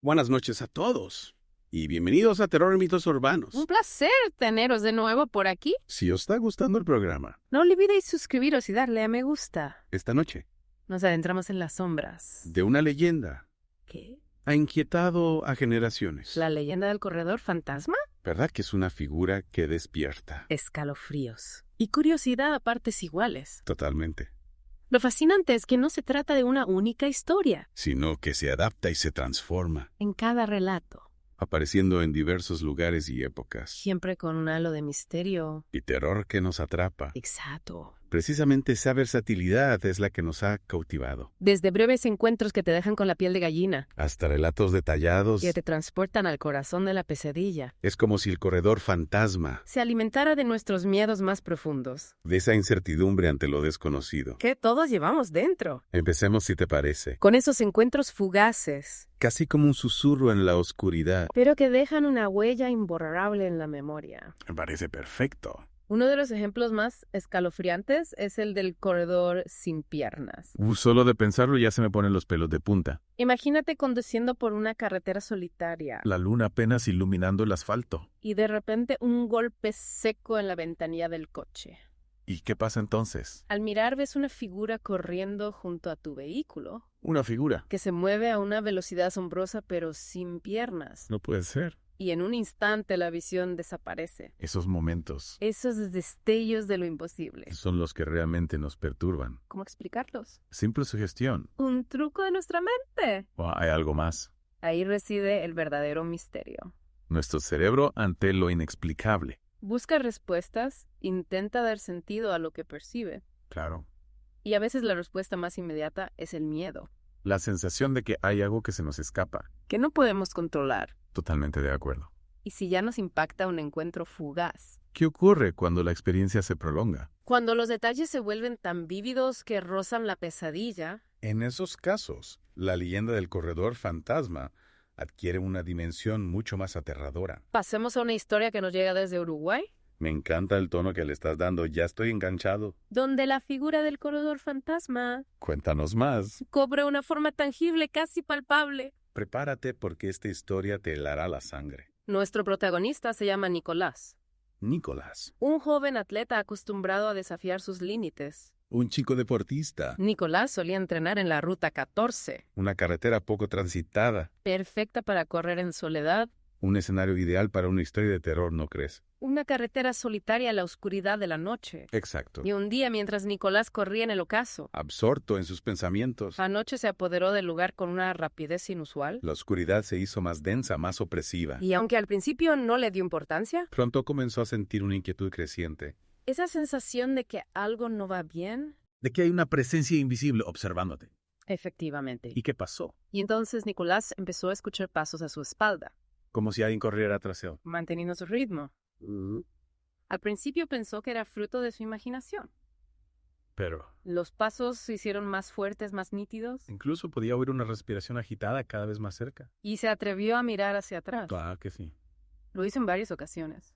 Buenas noches a todos y bienvenidos a Terror y Mitos Urbanos. Un placer teneros de nuevo por aquí. Si os está gustando el programa, No olvidéis suscribiros y darle a me gusta. esta noche, Nos adentramos en las sombras. de una leyenda, ¿Qué? ha inquietado a generaciones. ¿La leyenda del corredor fantasma? ¿Verdad que es una figura que despierta? Escalofríos. Y curiosidad a partes iguales. Totalmente. Lo fascinante es que no se trata de una única historia. Sino que se adapta y se transforma, En cada relato, apareciendo en diversos lugares y épocas. siempre con un halo de misterio. Y terror que nos atrapa. Exacto. Precisamente esa versatilidad es la que nos ha cautivado. Desde breves encuentros que te dejan con la piel de gallina Hasta relatos detallados. y te transportan al corazón de la pesadilla, Es como si el corredor fantasma, se alimentara de nuestros miedos más profundos, de esa incertidumbre ante lo desconocido. que todos llevamos dentro. Empecemos, si te parece. Con esos encuentros fugaces, Casi como un susurro en la oscuridad. pero que dejan una huella imborrable en la memoria. Me parece perfecto. Uno de los ejemplos más escalofriantes es el del corredor sin piernas. Solo de pensarlo ya se me ponen los pelos de punta. Imagínate conduciendo por una carretera solitaria La luna apenas iluminando el asfalto. y de repente un golpe seco en la ventanilla del coche. ¿Y qué pasa entonces? Al mirar ves una figura corriendo junto a tu vehículo, Una figura. que se mueve a una velocidad asombrosa pero sin piernas. No puede ser. Y en un instante la visión desaparece. Esos momentos Esos destellos de lo imposible. son los que realmente nos perturban. ¿Cómo explicarlos? Simple sugestión. Un truco de nuestra mente. ¿O hay algo más? Ahí reside el verdadero misterio. Nuestro cerebro ante lo inexplicable. Busca respuestas, intenta dar sentido a lo que percibe. Claro. Y a veces la respuesta más inmediata es el miedo, La sensación de que hay algo que se nos escapa. que no podemos controlar. Totalmente de acuerdo. Y si ya nos impacta un encuentro fugaz. ¿Qué ocurre cuando la experiencia se prolonga? Cuando los detalles se vuelven tan vívidos que rozan la pesadilla, En esos casos, la leyenda del corredor fantasma adquiere una dimensión mucho más aterradora. pasemos a una historia que nos llega desde Uruguay, Me encanta el tono que le estás dando, ya estoy enganchado. donde la figura del corredor fantasma Cuéntanos más. cobra una forma tangible, casi palpable. Prepárate porque esta historia te helará la sangre. Nuestro protagonista se llama Nicolás, Nicolás, un joven atleta acostumbrado a desafiar sus límites. un chico deportista, Nicolás solía entrenar en la Ruta 14, una carretera poco transitada, perfecta para correr en soledad, un escenario ideal para una historia de terror, ¿no crees? una carretera solitaria en la oscuridad de la noche. Exacto. Y un día, mientras Nicolás corría en el ocaso, Absorto en sus pensamientos, anoche se apoderó del lugar con una rapidez inusual. la oscuridad se hizo más densa, más opresiva. Y aunque al principio no le dio importancia, Pronto comenzó a sentir una inquietud creciente. esa sensación de que algo no va bien, De que hay una presencia invisible observándote. efectivamente. ¿Y qué pasó? Y entonces Nicolás empezó a escuchar pasos a su espalda, Como si alguien corriera tras él. manteniendo su ritmo. Al principio pensó que era fruto de su imaginación. Pero Los pasos se hicieron más fuertes, más nítidos, incluso podía oír una respiración agitada cada vez más cerca. y se atrevió a mirar hacia atrás. Claro que sí. Lo hizo en varias ocasiones.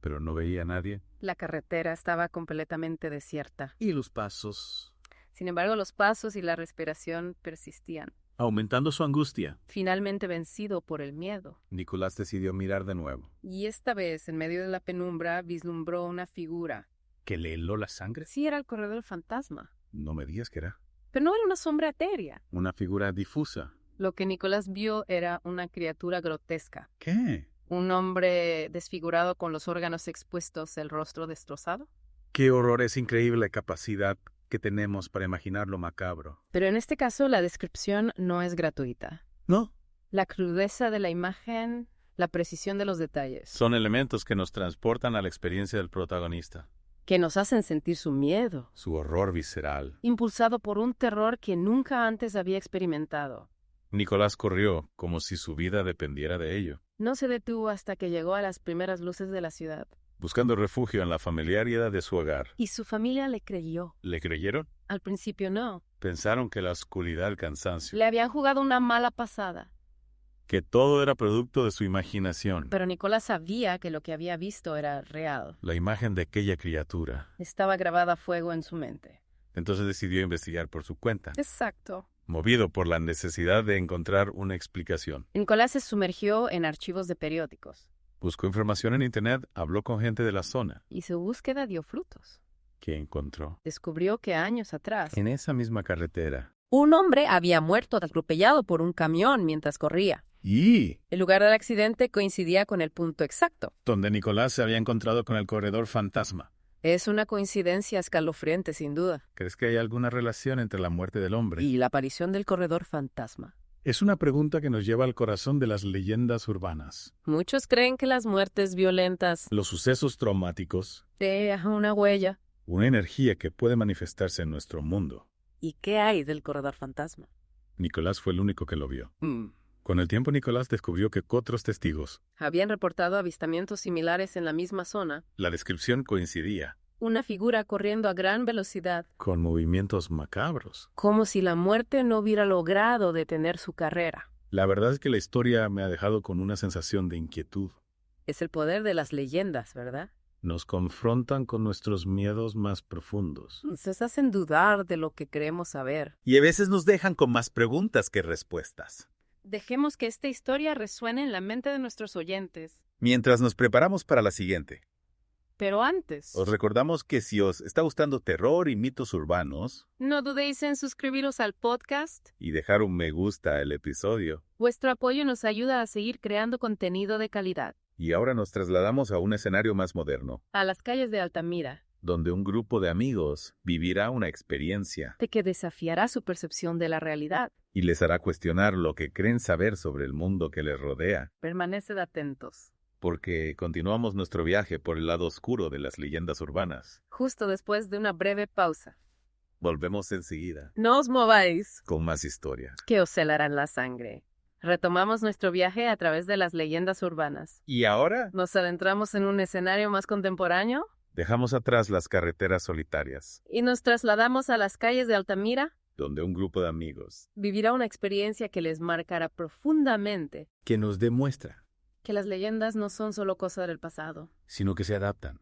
Pero no veía a nadie. La carretera estaba completamente desierta. Y los pasos. Sin embargo, los pasos y la respiración persistían. Aumentando su angustia. Finalmente vencido por el miedo. Nicolás decidió mirar de nuevo. Y esta vez, en medio de la penumbra, vislumbró una figura. ¿Que le heló la sangre? Sí, era el corredor fantasma, No me digas que era pero no era una sombra etérea. una figura difusa. Lo que Nicolás vio era una criatura grotesca. ¿Qué? Un hombre desfigurado con los órganos expuestos, el rostro destrozado. Qué horror, es increíble la capacidad que tenemos para imaginar lo macabro. Pero en este caso, la descripción no es gratuita. ¿No? La crudeza de la imagen, la precisión de los detalles, Son elementos que nos transportan a la experiencia del protagonista. que nos hacen sentir su miedo, Su horror visceral. impulsado por un terror que nunca antes había experimentado. Nicolás corrió como si su vida dependiera de ello, No se detuvo hasta que llegó a las primeras luces de la ciudad. buscando refugio en la familiaridad de su hogar. Y su familia le creyó. ¿Le creyeron? Al principio no. Pensaron que la oscuridad, el cansancio, Le habían jugado una mala pasada. que todo era producto de su imaginación. Pero Nicolás sabía que lo que había visto era real. La imagen de aquella criatura. Estaba grabada a fuego en su mente. Entonces decidió investigar por su cuenta. Exacto. movido por la necesidad de encontrar una explicación. Nicolás se sumergió en archivos de periódicos Buscó información en Internet, habló con gente de la zona. y su búsqueda dio frutos. ¿Qué encontró? Descubrió que años atrás, En esa misma carretera. un hombre había muerto atropellado por un camión mientras corría. Y El lugar del accidente coincidía con el punto exacto. donde Nicolás se había encontrado con el corredor fantasma. Es una coincidencia escalofriante, sin duda. ¿Crees que hay alguna relación entre la muerte del hombre? Y la aparición del corredor fantasma. Es una pregunta que nos lleva al corazón de las leyendas urbanas. Muchos creen que las muertes violentas Los sucesos traumáticos, dejan una huella. una energía que puede manifestarse en nuestro mundo. ¿Y qué hay del corredor fantasma? Nicolás fue el único que lo vio. Con el tiempo, Nicolás descubrió que otros testigos. Habían reportado avistamientos similares en la misma zona. La descripción coincidía. Una figura corriendo a gran velocidad, Con movimientos macabros. como si la muerte no hubiera logrado detener su carrera. La verdad es que la historia me ha dejado con una sensación de inquietud. Es el poder de las leyendas, ¿verdad? Nos confrontan con nuestros miedos más profundos. Nos hacen dudar de lo que creemos saber. Y a veces nos dejan con más preguntas que respuestas. Dejemos que esta historia resuene en la mente de nuestros oyentes. Mientras nos preparamos para la siguiente, Pero antes, os recordamos que si os está gustando terror y mitos urbanos, no dudéis en suscribiros al podcast. y dejar un me gusta al episodio. Vuestro apoyo nos ayuda a seguir creando contenido de calidad. Y ahora nos trasladamos a un escenario más moderno, A las calles de Altamira, donde un grupo de amigos vivirá una experiencia de que desafiará su percepción de la realidad. y les hará cuestionar lo que creen saber sobre el mundo que les rodea, Permaneced atentos. porque continuamos nuestro viaje por el lado oscuro de las leyendas urbanas. Justo después de una breve pausa. Volvemos enseguida No os mováis, con más historias. que os helarán la sangre. Retomamos nuestro viaje a través de las leyendas urbanas. ¿Y ahora? Nos adentramos en un escenario más contemporáneo Dejamos atrás las carreteras solitarias, y nos trasladamos a las calles de Altamira. donde un grupo de amigos Vivirá una experiencia que les marcará profundamente Que nos demuestra, que las leyendas no son solo cosa del pasado. sino que se adaptan,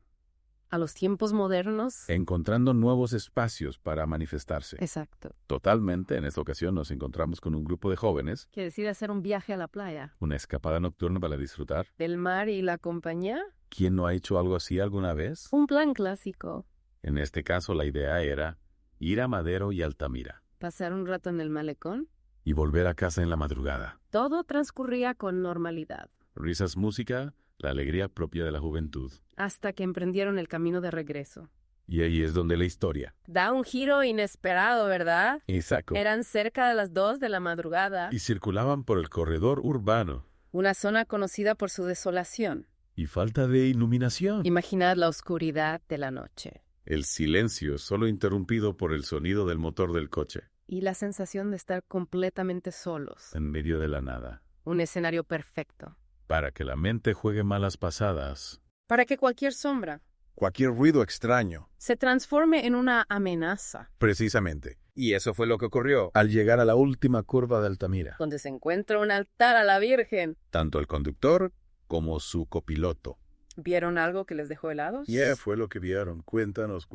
A los tiempos modernos. encontrando nuevos espacios para manifestarse. Exacto. Totalmente, en esta ocasión nos encontramos con un grupo de jóvenes, Que decide hacer un viaje a la playa. una escapada nocturna para disfrutar. Del mar y la compañía. ¿Quién no ha hecho algo así alguna vez? Un plan clásico. En este caso, la idea era ir a Madero y Altamira Pasar un rato en el malecón. y volver a casa en la madrugada. Todo transcurría con normalidad. Risas, música, la alegría propia de la juventud. Hasta que emprendieron el camino de regreso. Y ahí es donde la historia. Da un giro inesperado, ¿verdad? Exacto. Eran cerca de las 2 de la madrugada. Y circulaban por el corredor urbano. Una zona conocida por su desolación. Y falta de iluminación. Imaginad la oscuridad de la noche. El silencio solo interrumpido por el sonido del motor del coche. Y la sensación de estar completamente solos. En medio de la nada. Un escenario perfecto. Para que la mente juegue malas pasadas. Para que cualquier sombra Cualquier ruido extraño. se transforme en una amenaza. Precisamente. Y eso fue lo que ocurrió. Al llegar a la última curva de Altamira. Donde se encuentra un altar a la Virgen. Tanto el conductor como su copiloto. ¿Vieron algo que les dejó helados? Fue lo que vieron. Cuéntanos.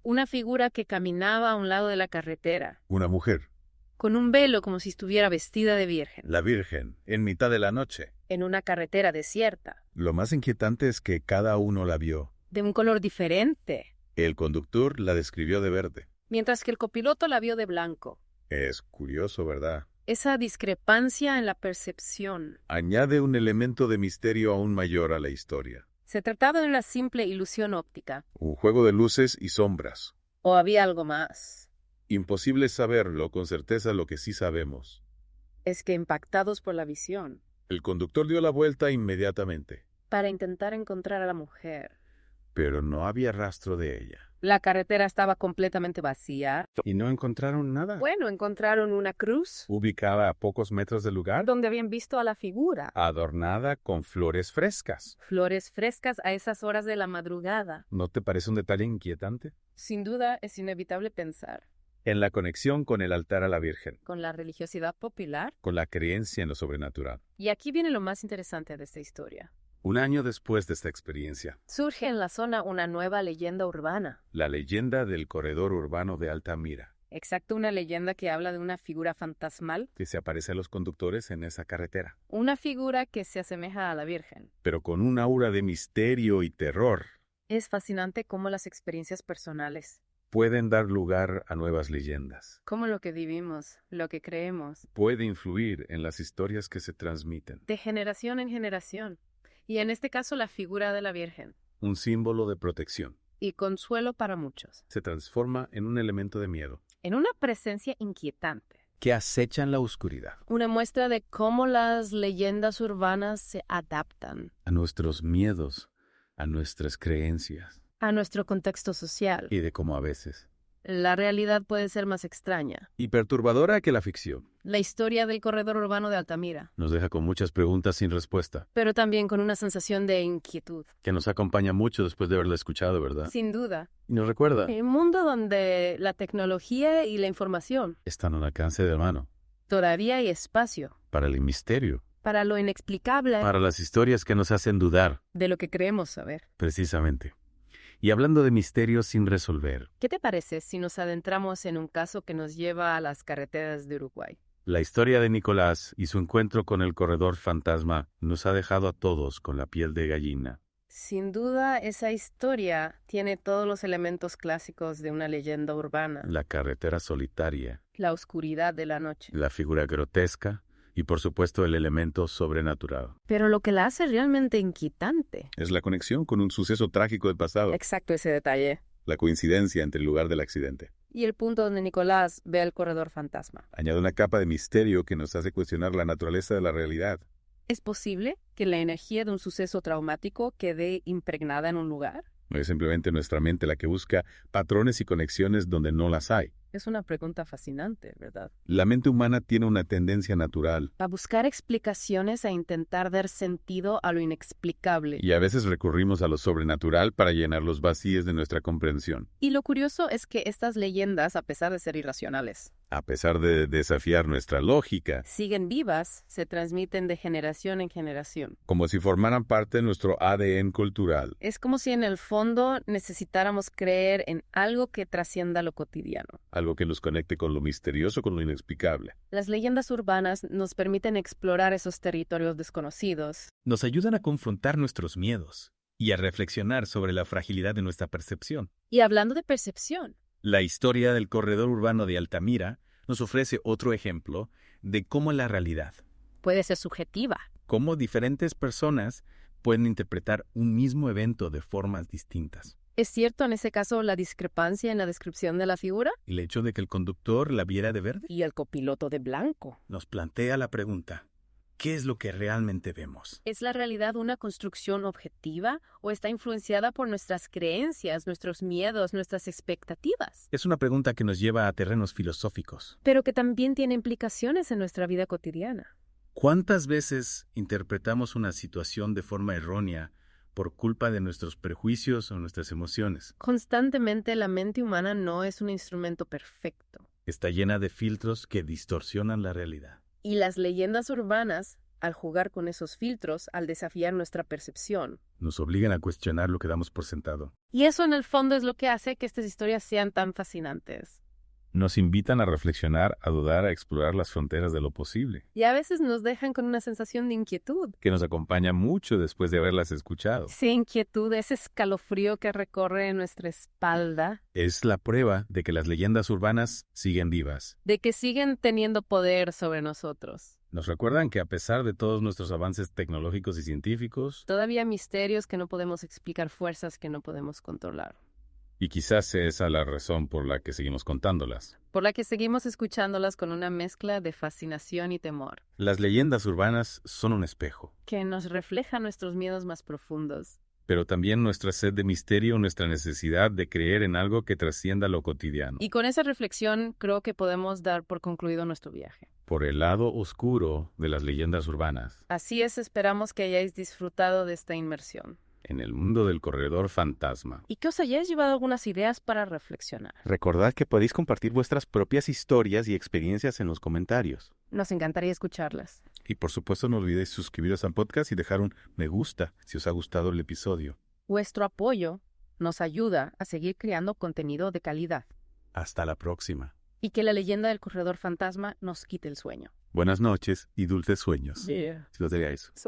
Una figura que caminaba a un lado de la carretera, Una mujer. con un velo como si estuviera vestida de virgen, La Virgen. En mitad de la noche. en una carretera desierta, Lo más inquietante es que cada uno la vio. de un color diferente, El conductor la describió de verde. mientras que el copiloto la vio de blanco. Es curioso, ¿verdad? Esa discrepancia en la percepción. Añade un elemento de misterio aún mayor a la historia. ¿Se trataba de una simple ilusión óptica? Un juego de luces y sombras. ¿O había algo más? Imposible saberlo con certeza. Lo que sí sabemos. Es que impactados por la visión, El conductor dio la vuelta inmediatamente, para intentar encontrar a la mujer. pero no había rastro de ella. La carretera estaba completamente vacía. ¿Y no encontraron nada? Bueno, encontraron una cruz Ubicada a pocos metros del lugar, donde habían visto a la figura. adornada con flores frescas. Flores frescas a esas horas de la madrugada. ¿No te parece un detalle inquietante? Sin duda, es inevitable pensar, En la conexión con el altar a la Virgen, con la religiosidad popular. con la creencia en lo sobrenatural. Y aquí viene lo más interesante de esta historia. Un año después de esta experiencia, Surge en la zona una nueva leyenda urbana. la leyenda del corredor urbano de Altamira. Exacto, una leyenda que habla de una figura fantasmal, que se aparece a los conductores en esa carretera, una figura que se asemeja a la Virgen. pero con un aura de misterio y terror. Es fascinante cómo las experiencias personales, Pueden dar lugar a nuevas leyendas. cómo lo que vivimos, lo que creemos, Puede influir en las historias que se transmiten. de generación en generación. Y en este caso la figura de la Virgen. Un símbolo de protección. Y consuelo para muchos. Se transforma en un elemento de miedo. En una presencia inquietante. Que acecha en la oscuridad. Una muestra de cómo las leyendas urbanas se adaptan A nuestros miedos, a nuestras creencias. a nuestro contexto social. Y de cómo a veces. La realidad puede ser más extraña. Y perturbadora que la ficción. La historia del corredor urbano de Altamira, Nos deja con muchas preguntas sin respuesta. pero también con una sensación de inquietud. Que nos acompaña mucho después de haberla escuchado, ¿verdad? Sin duda. Y nos recuerda. En un mundo donde la tecnología y la información Están al alcance de la mano. todavía hay espacio Para el misterio. para lo inexplicable Para las historias que nos hacen dudar. de lo que creemos saber. Precisamente. Y hablando de misterios sin resolver, ¿Qué te parece si nos adentramos en un caso que nos lleva a las carreteras de Uruguay? la historia de Nicolás y su encuentro con el corredor fantasma nos ha dejado a todos con la piel de gallina. Sin duda, esa historia tiene todos los elementos clásicos de una leyenda urbana. La carretera solitaria, La oscuridad de la noche. la figura grotesca y por supuesto el elemento sobrenatural. Pero lo que la hace realmente inquietante. Es la conexión con un suceso trágico del pasado, Exacto, ese detalle. la coincidencia entre el lugar del accidente. Y el punto donde Nicolás ve al corredor fantasma. Añade una capa de misterio que nos hace cuestionar la naturaleza de la realidad. ¿Es posible que la energía de un suceso traumático quede impregnada en un lugar? No es simplemente nuestra mente la que busca patrones y conexiones donde no las hay. Es una pregunta fascinante, ¿verdad? La mente humana tiene una tendencia natural A buscar explicaciones, a intentar dar sentido a lo inexplicable. y a veces recurrimos a lo sobrenatural para llenar los vacíos de nuestra comprensión. Y lo curioso es que estas leyendas, a pesar de ser irracionales, A pesar de desafiar nuestra lógica, siguen vivas, se transmiten de generación en generación. como si formaran parte de nuestro ADN cultural. Es como si en el fondo necesitáramos creer en algo que trascienda lo cotidiano. Algo que nos conecte con lo misterioso, con lo inexplicable. Las leyendas urbanas nos permiten explorar esos territorios desconocidos. Nos ayudan a confrontar nuestros miedos y a reflexionar sobre la fragilidad de nuestra percepción. Y hablando de percepción, La historia del corredor urbano de Altamira nos ofrece otro ejemplo de cómo la realidad, puede ser subjetiva. cómo diferentes personas pueden interpretar un mismo evento de formas distintas. ¿Es cierto en ese caso la discrepancia en la descripción de la figura? El hecho de que el conductor la viera de verde Y el copiloto de blanco. nos plantea la pregunta, ¿qué es lo que realmente vemos? ¿Es la realidad una construcción objetiva o está influenciada por nuestras creencias, nuestros miedos, nuestras expectativas? Es una pregunta que nos lleva a terrenos filosóficos. Pero que también tiene implicaciones en nuestra vida cotidiana. ¿Cuántas veces interpretamos una situación de forma errónea por culpa de nuestros prejuicios o nuestras emociones? Constantemente la mente humana no es un instrumento perfecto. Está llena de filtros que distorsionan la realidad. Y las leyendas urbanas, al jugar con esos filtros, al desafiar nuestra percepción. Nos obligan a cuestionar lo que damos por sentado. Y eso en el fondo es lo que hace que estas historias sean tan fascinantes. Nos invitan a reflexionar, a dudar, a explorar las fronteras de lo posible, Y a veces nos dejan con una sensación de inquietud. que nos acompaña mucho después de haberlas escuchado. Esa inquietud, ese escalofrío que recorre nuestra espalda, Es la prueba de que las leyendas urbanas siguen vivas. de que siguen teniendo poder sobre nosotros. Nos recuerdan que a pesar de todos nuestros avances tecnológicos y científicos, Todavía misterios que no podemos explicar, fuerzas que no podemos controlar. y quizás sea esa la razón por la que seguimos contándolas. Por la que seguimos escuchándolas con una mezcla de fascinación y temor, Las leyendas urbanas son un espejo, que nos refleja nuestros miedos más profundos. pero también nuestra sed de misterio, nuestra necesidad de creer en algo que trascienda lo cotidiano. Y con esa reflexión creo que podemos dar por concluido nuestro viaje. Por el lado oscuro de las leyendas urbanas, Así es, esperamos que hayáis disfrutado de esta inmersión en el mundo del corredor fantasma. y que os hayáis llevado algunas ideas para reflexionar. Recordad que podéis compartir vuestras propias historias y experiencias en los comentarios. Nos encantaría escucharlas. Y por supuesto no olvidéis suscribiros al podcast y dejar un me gusta si os ha gustado el episodio. Vuestro apoyo nos ayuda a seguir creando contenido de calidad. Hasta la próxima. Y que la leyenda del corredor fantasma nos quite el sueño. Buenas noches y dulces sueños. Yeah. Si lo diría eso.